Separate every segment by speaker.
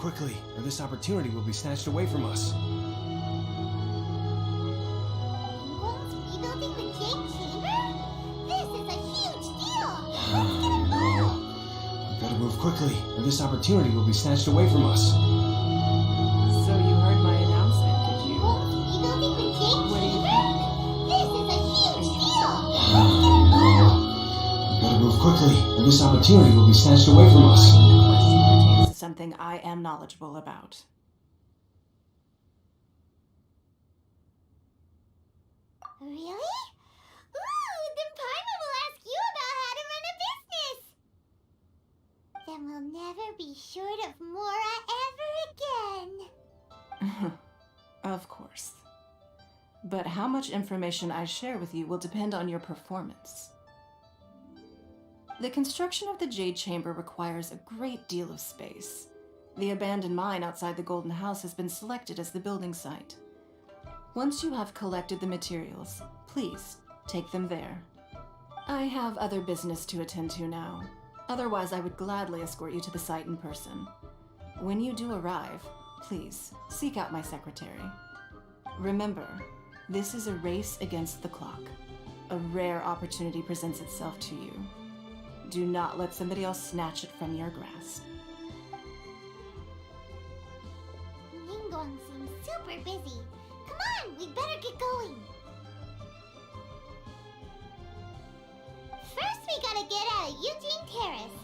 Speaker 1: quickly, or this opportunity will be snatched away from us.
Speaker 2: Dingwall's rebuilding the Jade Chamber? This is a huge deal! Let's get involved!
Speaker 1: We've got to move quickly, or this opportunity will be snatched away from us.
Speaker 3: So you heard my announcement, did you?
Speaker 2: Dingwall's rebuilding the Jade
Speaker 3: What do you
Speaker 2: Chamber?
Speaker 3: think?
Speaker 2: This is a huge deal! Let's get involved!
Speaker 1: We've got to move quickly, or this opportunity will be snatched away from us.
Speaker 3: The question pertains to something I am knowledgeable about.
Speaker 2: Really? Ooh, then Paimon will ask you about how to run a business! Then we'll never be short of Mora ever again.
Speaker 3: Of course. But how much information I share with you will depend on your performance. The construction of the Jade Chamber requires a great deal of space. The abandoned mine outside the Golden House has been selected as the building site. Once you have collected the materials, please take them there. I have other business to attend to now. Otherwise, I would gladly escort you to the site in person. When you do arrive, please seek out my secretary. Remember, this is a race against the clock. A rare opportunity presents itself to you. Do not let somebody else snatch it from your grasp.
Speaker 2: Ningguang seems super busy. Come on, we better get going. First, we gotta get out of Eugene Terrace.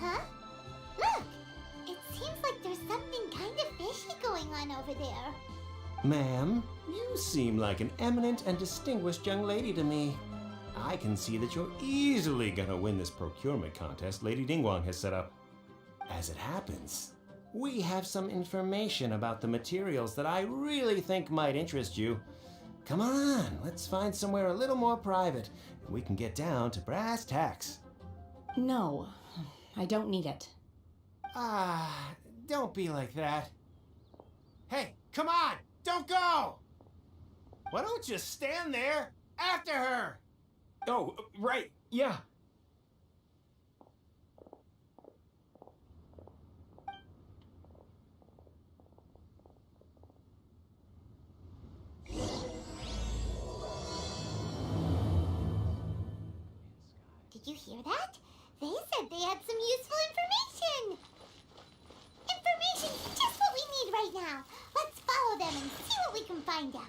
Speaker 2: Huh? Look! It seems like there's something kind of fishy going on over there.
Speaker 1: Ma'am, you seem like an eminent and distinguished young lady to me. I can see that you're easily gonna win this procurement contest Lady Dingwang has set up. As it happens, we have some information about the materials that I really think might interest you. Come on, let's find somewhere a little more private, and we can get down to brass tacks.
Speaker 4: No, I don't need it.
Speaker 1: Don't be like that. Hey, come on, don't go! Why don't you stand there after her? Oh, right, yeah.
Speaker 2: Did you hear that? They said they had some useful information. Information's just what we need right now. Let's follow them and see what we can find out.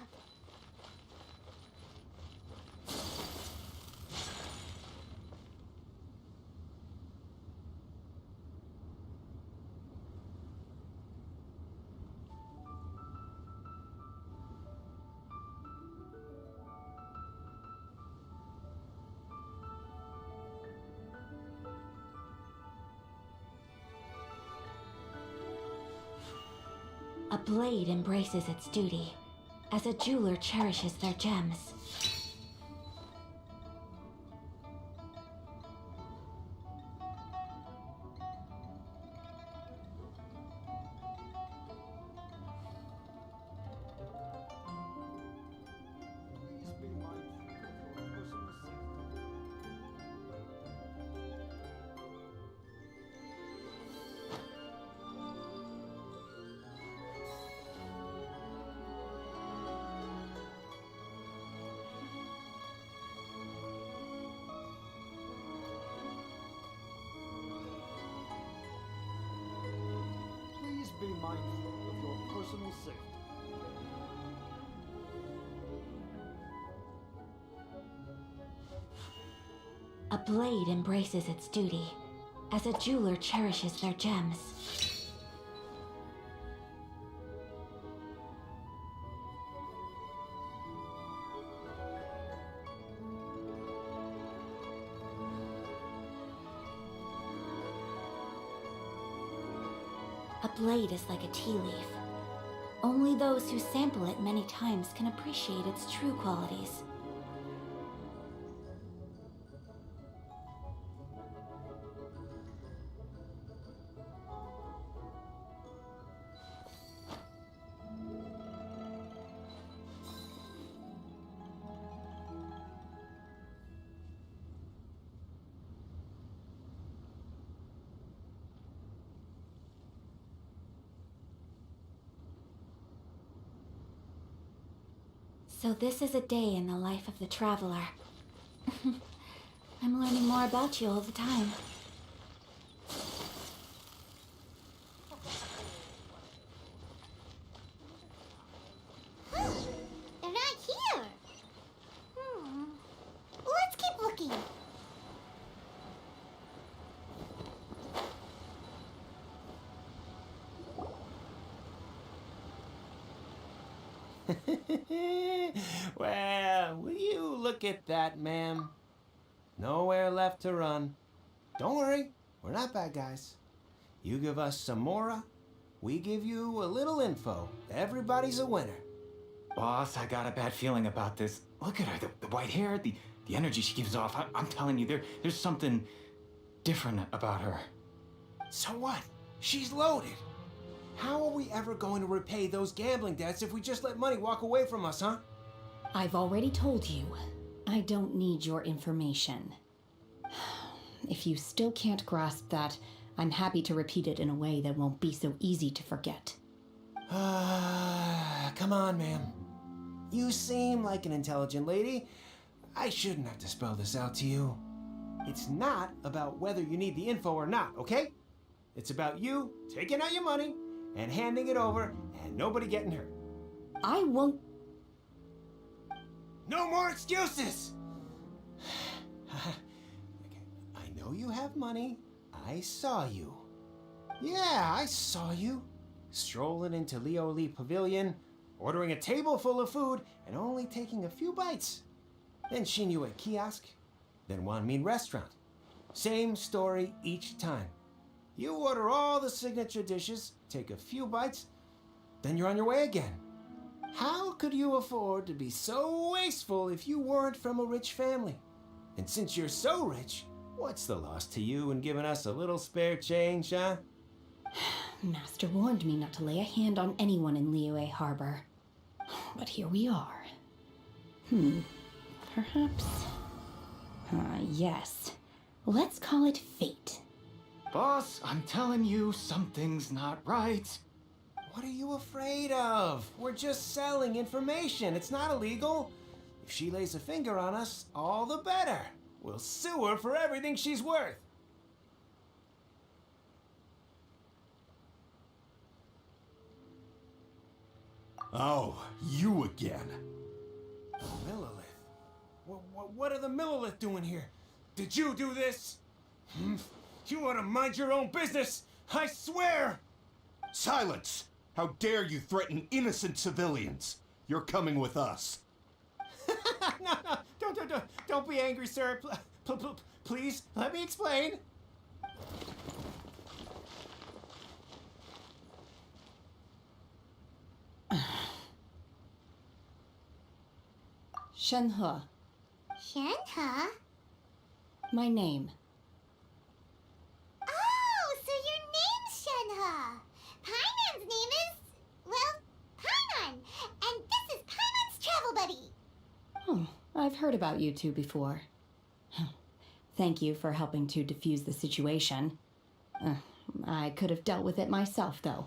Speaker 4: A blade embraces its duty, as a jeweler cherishes their gems.
Speaker 5: Please be mindful of your personal safety.
Speaker 4: A blade embraces its duty, as a jeweler cherishes their gems. A blade is like a tea leaf. Only those who sample it many times can appreciate its true qualities. So this is a day in the life of the traveler. I'm learning more about you all the time.
Speaker 2: They're not here. Let's keep looking.
Speaker 1: Well, will you look at that, ma'am? Nowhere left to run. Don't worry, we're not bad guys. You give us some mora, we give you a little info. Everybody's a winner.
Speaker 6: Boss, I got a bad feeling about this. Look at her, the white hair, the energy she gives off. I'm telling you, there's something different about her.
Speaker 1: So what? She's loaded. How are we ever going to repay those gambling debts if we just let money walk away from us, huh?
Speaker 7: I've already told you, I don't need your information. If you still can't grasp that, I'm happy to repeat it in a way that won't be so easy to forget.
Speaker 1: Come on, ma'am. You seem like an intelligent lady. I shouldn't have to spell this out to you. It's not about whether you need the info or not, okay? It's about you taking out your money and handing it over and nobody getting hurt.
Speaker 7: I won't.
Speaker 1: No more excuses! Okay, I know you have money. I saw you. Yeah, I saw you. Strolling into Leo Lee Pavilion, ordering a table full of food, and only taking a few bites. Then Shin Yu at kiosk, then Wan Min restaurant. Same story each time. You order all the signature dishes, take a few bites, then you're on your way again. How could you afford to be so wasteful if you weren't from a rich family? And since you're so rich, what's the loss to you in giving us a little spare change, huh?
Speaker 7: Master warned me not to lay a hand on anyone in Liyue Harbor. But here we are. Perhaps... yes. Let's call it fate.
Speaker 6: Boss, I'm telling you, something's not right.
Speaker 1: What are you afraid of? We're just selling information. It's not illegal. If she lays a finger on us, all the better. We'll sue her for everything she's worth.
Speaker 8: Oh, you again.
Speaker 1: Millilith? What are the Millilith doing here? Did you do this? You ought to mind your own business! I swear!
Speaker 8: Silence! How dare you threaten innocent civilians? You're coming with us.
Speaker 1: No, don't be angry, sir. Please, let me explain.
Speaker 7: Shenhe,
Speaker 2: Shenhe?
Speaker 7: my name.
Speaker 2: Oh, so your name's Shenhe. Paimon's name is, well, Paimon. And this is Paimon's travel buddy.
Speaker 7: Oh, I've heard about you two before. Thank you for helping to defuse the situation. I could have dealt with it myself, though.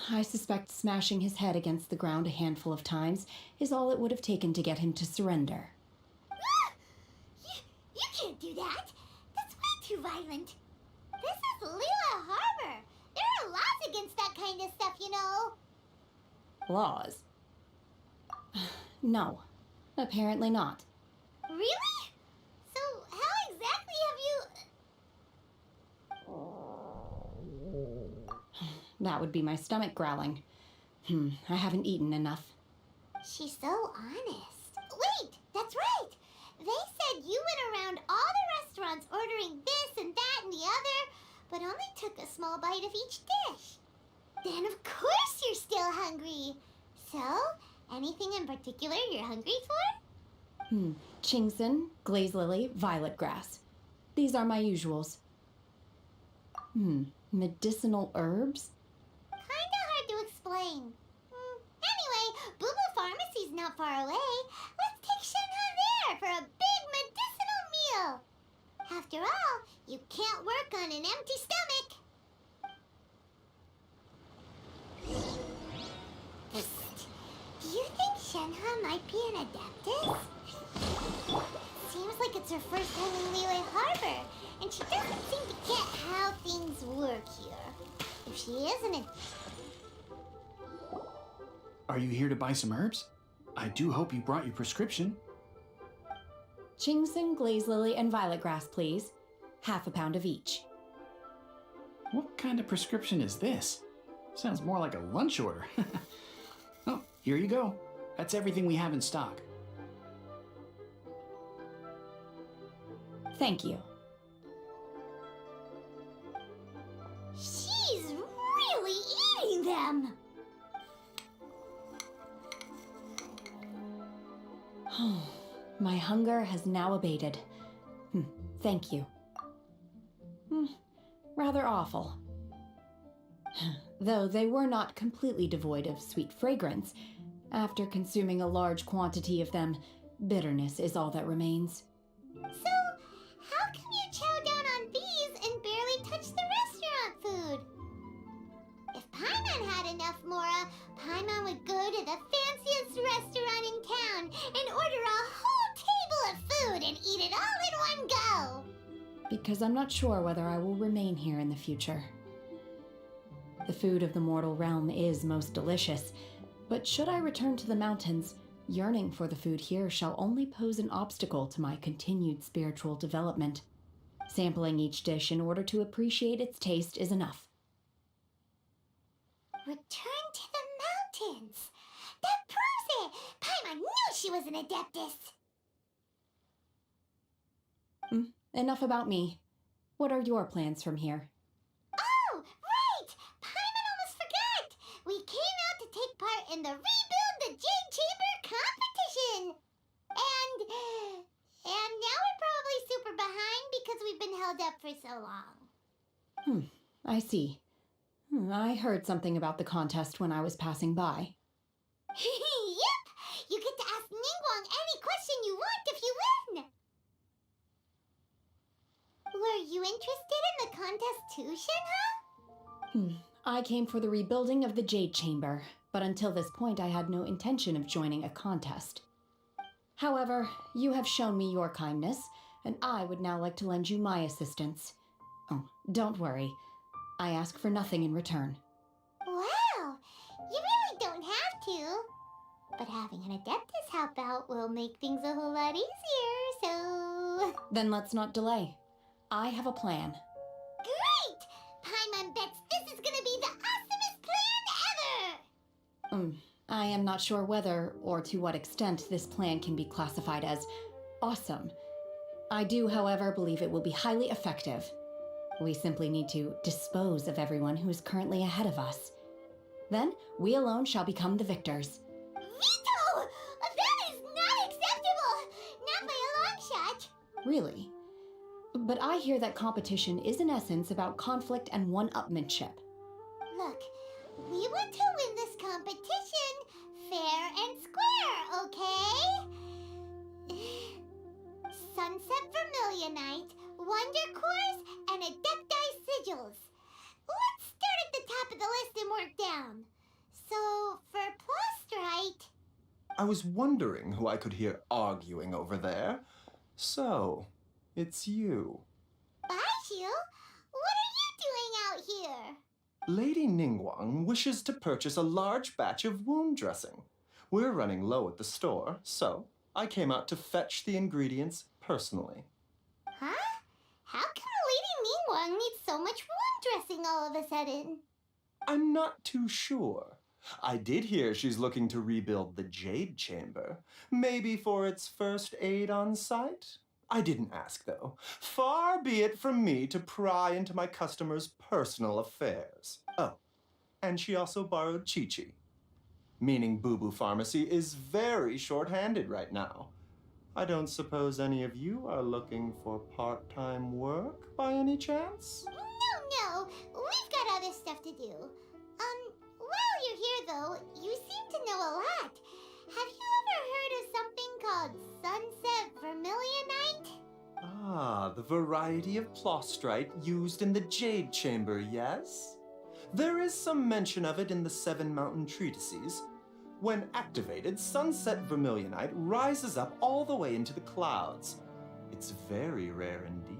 Speaker 7: I suspect smashing his head against the ground a handful of times is all it would have taken to get him to surrender.
Speaker 2: You can't do that. That's way too violent. This is Liyue Harbor. There are laws against that kind of stuff, you know.
Speaker 7: Laws? No, apparently not.
Speaker 2: Really? So how exactly have you...
Speaker 7: That would be my stomach growling. I haven't eaten enough.
Speaker 2: She's so honest. Wait, that's right. They said you went around all the restaurants ordering this and that and the other, but only took a small bite of each dish. Then of course you're still hungry. So, anything in particular you're hungry for?
Speaker 7: Chingson, glaze lily, violet grass. These are my usuals. Medicinal herbs?
Speaker 2: Kinda hard to explain. Anyway, Boo Boo Pharmacy's not far away. Let's take Shenhe there for a big medicinal meal. After all, you can't work on an empty stomach. Psst. Do you think Shenhe might be an Adeptus? Seems like it's her first time in Lele Harbor, and she doesn't seem to get how things work here. If she isn't
Speaker 9: Are you here to buy some herbs? I do hope you brought your prescription.
Speaker 7: Chingson, glaze lily, and violet grass, please. Half a pound of each.
Speaker 9: What kind of prescription is this? Sounds more like a lunch order. Oh, here you go. That's everything we have in stock.
Speaker 7: Thank you.
Speaker 2: She's really eating them!
Speaker 7: My hunger has now abated. Thank you. Rather awful. Though they were not completely devoid of sweet fragrance, after consuming a large quantity of them, bitterness is all that remains.
Speaker 2: So, how come you chow down on these and barely touch the restaurant food? If Paimon had enough Mora, Paimon would go to the fanciest restaurant in town and order a whole table of food and eat it all in one go!
Speaker 7: Because I'm not sure whether I will remain here in the future. The food of the mortal realm is most delicious, but should I return to the mountains, yearning for the food here shall only pose an obstacle to my continued spiritual development. Sampling each dish in order to appreciate its taste is enough.
Speaker 2: Return to the mountains! That proves it! Paimon knew she was an Adeptus!
Speaker 7: Enough about me. What are your plans from here?
Speaker 2: Oh, right! Paimon almost forgot! We came out to take part in the Rebuild the Jade Chamber competition! And now we're probably super behind because we've been held up for so long.
Speaker 7: I see. I heard something about the contest when I was passing by.
Speaker 2: Yep! You get to ask Ningguang any question you want if you win! Were you interested in the contest too, Shenhe?
Speaker 7: I came for the rebuilding of the Jade Chamber, but until this point I had no intention of joining a contest. However, you have shown me your kindness, and I would now like to lend you my assistance. Oh, don't worry. I ask for nothing in return.
Speaker 2: Wow! You really don't have to. But having an Adeptus help out will make things a whole lot easier, so...
Speaker 7: Then let's not delay. I have a plan.
Speaker 2: Great! Paimon bets this is gonna be the awesomest plan ever!
Speaker 7: I am not sure whether or to what extent this plan can be classified as awesome. I do, however, believe it will be highly effective. We simply need to dispose of everyone who is currently ahead of us. Then, we alone shall become the victors.
Speaker 2: Veto! That is not acceptable! Not by a long shot!
Speaker 7: Really? But I hear that competition is in essence about conflict and one-upmanship.
Speaker 2: Look, we want to win this competition fair and square, okay? Sunset Vermilionite, Wonder Cores, and Adepti Sigils. Let's start at the top of the list and work down. So, for Plostrite...
Speaker 8: I was wondering who I could hear arguing over there. So, it's you.
Speaker 2: Baishu, what are you doing out here?
Speaker 8: Lady Ningguang wishes to purchase a large batch of wound dressing. We're running low at the store, so I came out to fetch the ingredients personally.
Speaker 2: Huh? How come Lady Ningguang needs so much wound dressing all of a sudden?
Speaker 8: I'm not too sure. I did hear she's looking to rebuild the Jade Chamber. Maybe for its first aid on site? I didn't ask, though. Far be it from me to pry into my customers' personal affairs. Oh, and she also borrowed Chi-Chi. Meaning Boo Boo Pharmacy is very short-handed right now. I don't suppose any of you are looking for part-time work by any chance?
Speaker 2: No. We've got other stuff to do. While you're here, though, you seem to know a lot. Have you ever heard of something called Sunset Vermilionite?
Speaker 8: Ah, the variety of plostrite used in the Jade Chamber, yes? There is some mention of it in the Seven Mountain Treatises. When activated, sunset vermilionite rises up all the way into the clouds. It's very rare indeed.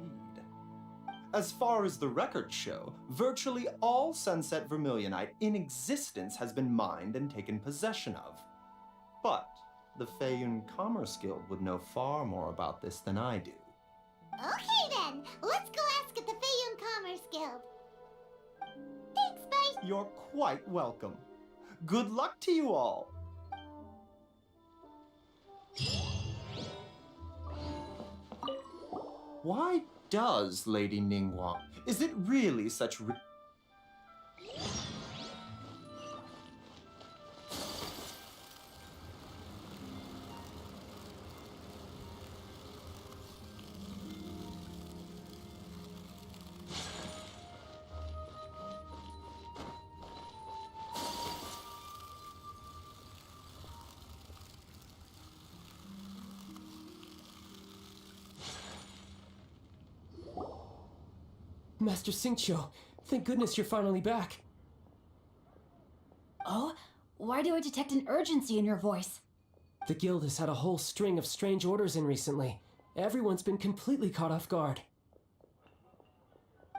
Speaker 8: As far as the records show, virtually all sunset vermilionite in existence has been mined and taken possession of. But the Feiyun Commerce Guild would know far more about this than I do.
Speaker 2: Okay then, let's go ask at the Feiyun Commerce Guild. Thanks, bye.
Speaker 8: You're quite welcome. Good luck to you all. Why does Lady Ningguang? Is it really such
Speaker 10: Master Xingqiu, thank goodness you're finally back.
Speaker 4: Oh? Why do I detect an urgency in your voice?
Speaker 10: The guild has had a whole string of strange orders in recently. Everyone's been completely caught off guard.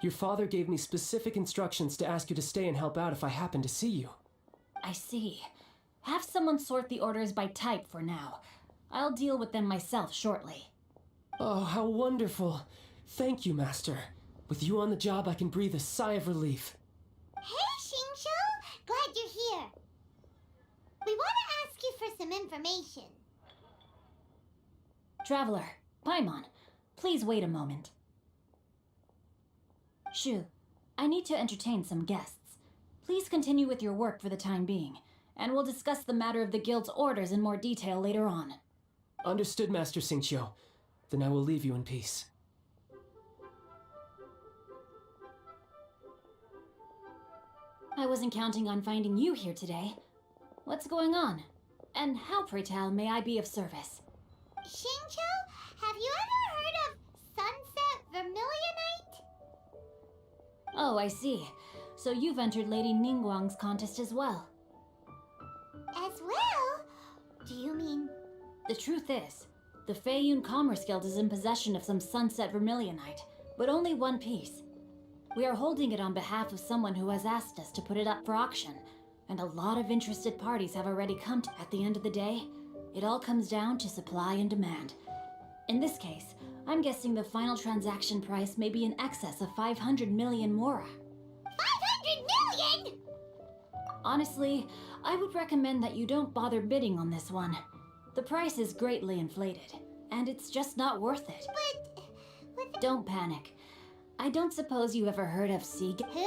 Speaker 10: Your father gave me specific instructions to ask you to stay and help out if I happen to see you.
Speaker 4: I see. Have someone sort the orders by type for now. I'll deal with them myself shortly.
Speaker 10: Oh, how wonderful. Thank you, Master. With you on the job, I can breathe a sigh of relief.
Speaker 2: Hey, Xingqiu! Glad you're here. We want to ask you for some information.
Speaker 4: Traveler, Paimon, please wait a moment. Shu, I need to entertain some guests. Please continue with your work for the time being, and we'll discuss the matter of the guild's orders in more detail later on.
Speaker 10: Understood, Master Xingqiu. Then I will leave you in peace.
Speaker 4: I wasn't counting on finding you here today. What's going on? And how, pray tell, may I be of service?
Speaker 2: Xingqiu, have you ever heard of sunset vermilionite?
Speaker 4: Oh, I see. So you've entered Lady Ningguang's contest as well.
Speaker 2: As well? Do you mean...
Speaker 4: The truth is, the Feiyun Commerce Guild is in possession of some sunset vermilionite, but only one piece. We are holding it on behalf of someone who has asked us to put it up for auction, and a lot of interested parties have already come to. At the end of the day, it all comes down to supply and demand. In this case, I'm guessing the final transaction price may be in excess of 500 million mora.
Speaker 2: 500 million?!
Speaker 4: Honestly, I would recommend that you don't bother bidding on this one. The price is greatly inflated, and it's just not worth it.
Speaker 2: But...
Speaker 4: Don't panic. I don't suppose you ever heard of
Speaker 2: Who?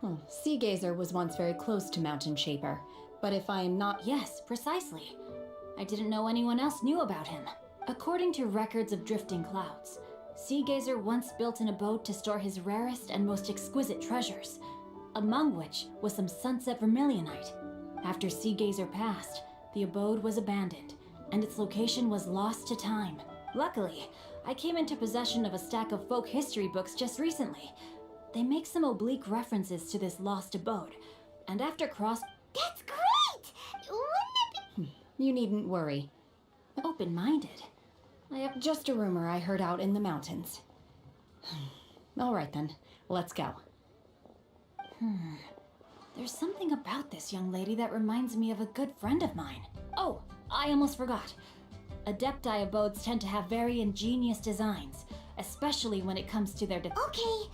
Speaker 7: Oh, Sea Gazer was once very close to Mountain Shaper, but if I am not...
Speaker 4: Yes, precisely. I didn't know anyone else knew about him. According to records of drifting clouds, Sea Gazer once built an abode to store his rarest and most exquisite treasures, among which was some sunset vermilionite. After Sea Gazer passed, the abode was abandoned, and its location was lost to time. Luckily, I came into possession of a stack of folk history books just recently. They make some oblique references to this lost abode, and after
Speaker 2: That's great! Wouldn't it be...
Speaker 7: You needn't worry.
Speaker 4: Open-minded.
Speaker 7: I have just a rumor I heard out in the mountains. All right then, let's go.
Speaker 4: There's something about this young lady that reminds me of a good friend of mine. Oh, I almost forgot. Adepti abodes tend to have very ingenious designs, especially when it comes to their
Speaker 2: Okay.